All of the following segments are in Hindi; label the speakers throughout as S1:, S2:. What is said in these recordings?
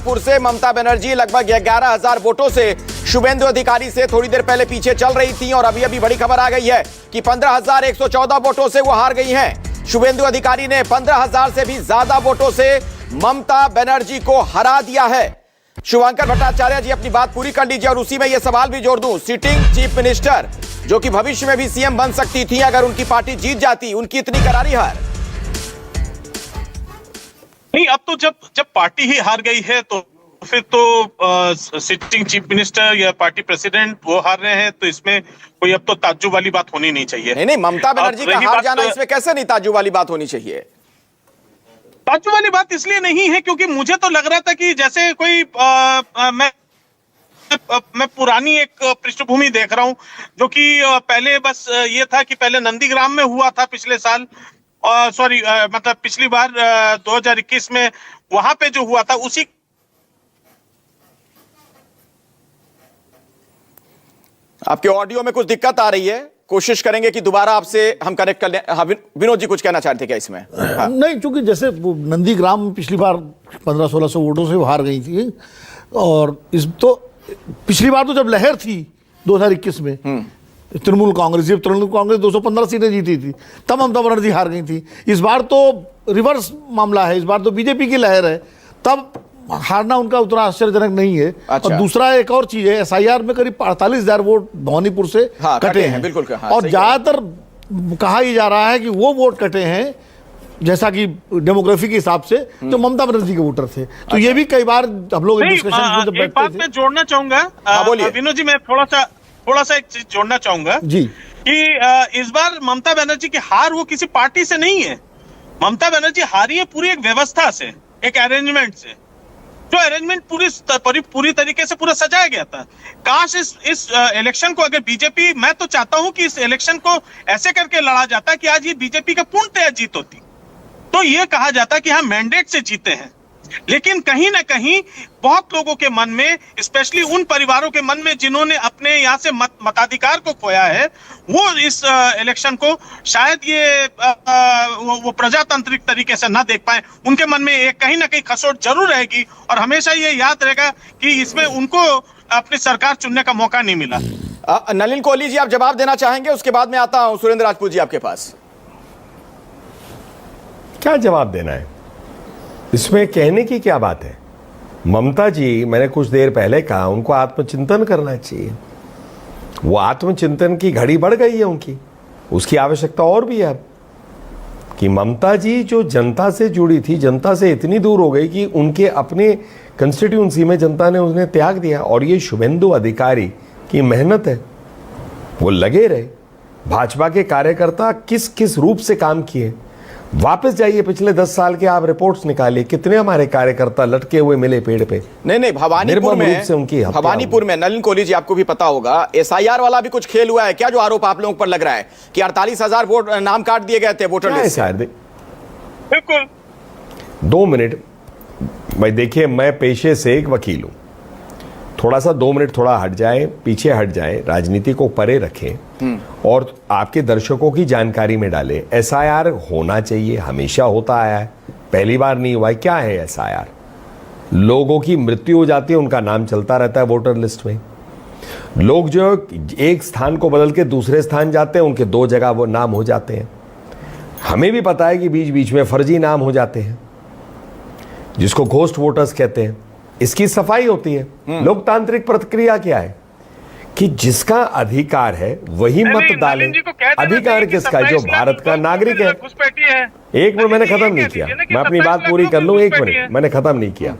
S1: पुर से ममता बनर्जी लगभग 11,000 वोटों से शुभेंदु अधिकारी से थोड़ी देर पहले पीछे चल रही थी और अभी बड़ी खबर आ गई है कि 15,114 वोटों से वो हार गई हैं। शुभेंदु अधिकारी ने 15,000 से भी ज्यादा वोटों से ममता बनर्जी को हरा दिया है। शुभंकर भट्टाचार्य जी अपनी बात पूरी कर लीजिए और उसी में यह सवाल भी जोड़ दूं, सिटिंग चीफ मिनिस्टर जो कि भविष्य में भी सीएम बन सकती थी अगर उनकी पार्टी जीत जाती, उनकी इतनी करारी हार।
S2: नहीं, अब तो जब पार्टी ही हार गई है तो फिर तो सिटिंग चीफ मिनिस्टर या पार्टी प्रेसिडेंट वो हार रहे हैं, तो इसमें कोई अब तो ताज्जुब वाली बात होनी नहीं चाहिए।
S1: नहीं, ममता बनर्जी का हार जाना इसमें कैसे नहीं ताज्जुब वाली बात होनी चाहिए?
S2: ताज्जुब वाली बात इसलिए नहीं है क्योंकि मुझे तो लग रहा था कि जैसे कोई मैं पुरानी एक पृष्ठभूमि देख रहा हूं जो कि पहले बस ये था कि पहले नंदीग्राम में हुआ था पिछले साल, मतलब पिछली बार 2021 में वहां पे जो हुआ था उसी।
S1: आपके ऑडियो में कुछ दिक्कत आ रही है, कोशिश करेंगे कि दोबारा आपसे हम कनेक्ट कर लें। हाँ, विनोद जी कुछ कहना चाहते थे क्या इसमें? हाँ।
S3: नहीं, क्योंकि जैसे नंदीग्राम में पिछली बार 1500-1600 वोटों से हार गई थी और पिछली बार तो जब लहर थी 2021 में तृणमूल कांग्रेस 215 सीटें जीती थी, तब ममता बनर्जी हार गई थी। इस बार तो रिवर्स मामला है, इस बार तो बीजेपी की लहर है, तब हारना उनका उतना आश्चर्यजनक नहीं है।
S1: अच्छा।
S3: और दूसरा एक और चीज है, एसआईआर में करीब 48,000 वोट भवानीपुर से कटे हैं।
S1: बिल्कुल। हाँ,
S3: और ज्यादातर कहा ही जा रहा है कि वो वोट कटे हैं जैसा कि डेमोग्राफी के हिसाब से जो ममता बनर्जी के वोटर थे। तो ये भी कई बार हम लोग डिस्कशन में जब बैठते थे।
S2: मैं जोड़ना चाहूंगा विनोद जी, मैं थोड़ा सा एक चीज जोड़ना चाहूंगा जी कि इस बार ममता बनर्जी की हार वो किसी पार्टी से नहीं है। ममता बनर्जी हारी है पूरी एक व्यवस्था से, एक अरेंजमेंट से, जो अरेंजमेंट पूरी तरीके से पूरा सजाया गया था। काश इस इलेक्शन को अगर बीजेपी, मैं तो चाहता हूं कि इस इलेक्शन को ऐसे करके लड़ा जाता कि आज ये बीजेपी का पूर्णतया जीत होती, तो ये कहा जाता कि हम मैंडेट से जीते हैं। लेकिन कहीं ना कहीं बहुत लोगों के मन में, स्पेशली उन परिवारों के मन में जिन्होंने अपने यहाँ से मताधिकार को खोया है, वो इस इलेक्शन को शायद ये वो प्रजातांत्रिक तरीके से ना देख पाए। उनके मन में एक कहीं ना कहीं खसोट जरूर रहेगी और हमेशा ये याद रहेगा कि इसमें उनको अपनी सरकार चुनने का मौका नहीं मिला।
S1: नलिन कोहली जी, आप जवाब देना चाहेंगे? उसके बाद में आता हूं सुरेंद्र राजपूत जी आपके पास।
S4: क्या जवाब देना है इसमें? कहने की क्या बात है? ममता जी, मैंने कुछ देर पहले कहा, उनको आत्मचिंतन करना चाहिए। वो आत्मचिंतन की घड़ी बढ़ गई है उनकी, उसकी आवश्यकता और भी है अब कि ममता जी जो जनता से जुड़ी थी, जनता से इतनी दूर हो गई कि उनके अपने कंस्टिट्यूंसी में जनता ने उन्हें त्याग दिया। और ये शुभेंदु अधिकारी की मेहनत है, वो लगे रहे। भाजपा के कार्यकर्ता किस किस रूप से काम किए, वापस जाइए पिछले 10 साल के आप रिपोर्ट्स निकालिए, कितने हमारे कार्यकर्ता लटके हुए मिले पेड़ पे।
S1: नहीं, भवानीपुर में नलिन कोहली जी, आपको भी पता होगा एसआईआर वाला भी कुछ खेल हुआ है क्या, जो आरोप आप लोगों पर लग रहा है कि 48,000 वोट नाम काट दिए गए थे वोटर लिस्ट से?
S2: बिल्कुल।
S4: 2 मिनट भाई, देखिए मैं पेशे से एक वकील हूं, थोड़ा सा 2 मिनट थोड़ा हट जाए, पीछे हट जाए, राजनीति को परे रखें और आपके दर्शकों की जानकारी में डालें। एसआईआर होना चाहिए, हमेशा होता आया है, पहली बार नहीं हुआ है। क्या है एसआईआर? लोगों की मृत्यु हो जाती है, उनका नाम चलता रहता है वोटर लिस्ट में। लोग जो एक स्थान को बदल के दूसरे स्थान जाते हैं, उनके 2 जगह वो नाम हो जाते हैं। हमें भी पता है कि बीच बीच में फर्जी नाम हो जाते हैं, जिसको घोस्ट वोटर्स कहते हैं। इसकी सफाई होती है। लोकतांत्रिक प्रक्रिया क्या है कि जिसका अधिकार है वही मत डाले। अधिकार किसका? जो भारत का नागरिक है। एक मिनट, मैंने खत्म नहीं किया, मैं अपनी बात पूरी कर लूं। 1 मिनट, मैंने खत्म नहीं किया,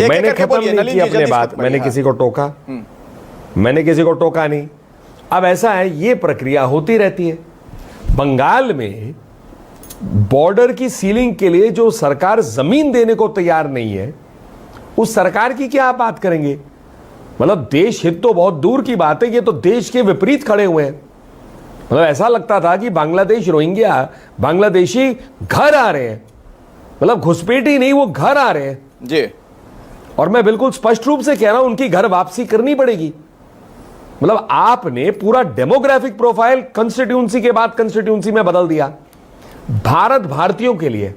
S4: मैंने खत्म नहीं की अपनी बात। मैंने किसी को टोका? मैंने किसी को टोका नहीं। अब ऐसा है, ये प्रक्रिया होती रहती है। बंगाल में बॉर्डर की सीलिंग के लिए जो सरकार जमीन देने को तैयार नहीं है, उस सरकार की क्या आप बात करेंगे? मतलब देश हित तो बहुत दूर की बात है, ये तो देश के विपरीत खड़े हुए हैं। मतलब ऐसा लगता था कि बांग्लादेश रोहिंग्या बांग्लादेशी घर आ रहे हैं, मतलब घुसपैठी नहीं, वो घर आ रहे हैं
S1: जी।
S4: और मैं बिल्कुल स्पष्ट रूप से कह रहा हूं, उनकी घर वापसी करनी पड़ेगी। मतलब आपने पूरा डेमोग्राफिक प्रोफाइल कंस्टिट्यूंसी के बाद कंस्टिट्यूंसी में बदल दिया। भारत भारतीयों के लिए,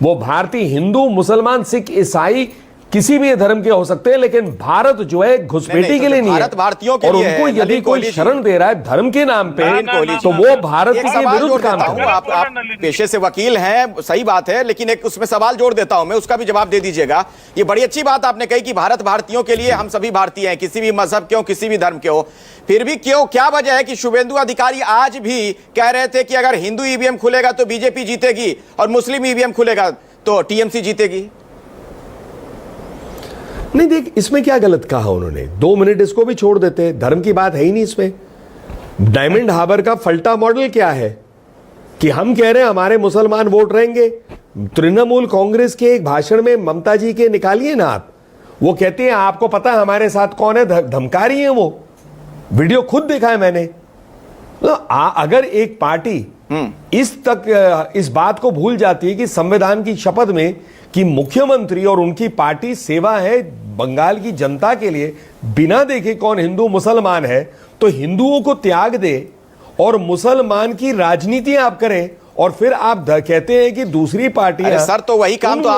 S4: वो भारतीय हिंदू, मुसलमान, सिख, ईसाई किसी भी धर्म के हो सकते हैं, लेकिन भारत जो है घुसपैठी के लिए नहीं है।
S1: भारत भारतीयों के
S4: और
S1: लिए
S4: उनको
S1: है।
S4: यदि
S1: नलिन
S4: कोई
S1: कोहली
S4: शरण दे रहा है धर्म के नाम पे, तो वो भारत
S1: एक
S4: के
S1: सवाल
S4: विरुद्ध
S1: जोड़
S4: काम
S1: देता
S4: कर
S1: हूं,
S4: रहा है।
S1: आप पेशे से वकील हैं, सही बात है, लेकिन एक उसमें सवाल जोड़ देता हूं मैं, उसका भी जवाब दे दीजिएगा। ये बड़ी अच्छी बात आपने कही कि भारत भारतीयों के लिए, हम सभी भारतीय हैं, किसी भी मजहब के हो, किसी भी धर्म के हो। फिर भी क्यों, क्या वजह है कि शुभेंदु अधिकारी आज भी कह रहे थे कि अगर हिंदू ईवीएम खुलेगा तो बीजेपी जीतेगी और मुस्लिम ईवीएम खुलेगा तो टीएमसी जीतेगी?
S4: नहीं, देख इसमें क्या गलत कहा उन्होंने, 2 मिनट इसको भी छोड़ देते, धर्म की बात है ही नहीं इसमें। डायमंड हार्बर का फल्टा मॉडल क्या है कि हम कह रहे हैं हमारे मुसलमान वोट रहेंगे। तृणमूल कांग्रेस के एक भाषण में ममता जी के निकालिए ना आप, वो कहते हैं आपको पता है हमारे साथ कौन है, धमका रही है, वो वीडियो खुद देखा है मैंने। तो अगर एक पार्टी इस बात को भूल जाती है कि संविधान की शपथ में कि मुख्यमंत्री और उनकी पार्टी सेवा है बंगाल की जनता के लिए, बिना देखे कौन हिंदू मुसलमान है, तो हिंदुओं को त्याग दे और मुसलमान की राजनीति आप करें, और फिर आप कहते हैं कि दूसरी पार्टी
S1: सर तो वही काम तो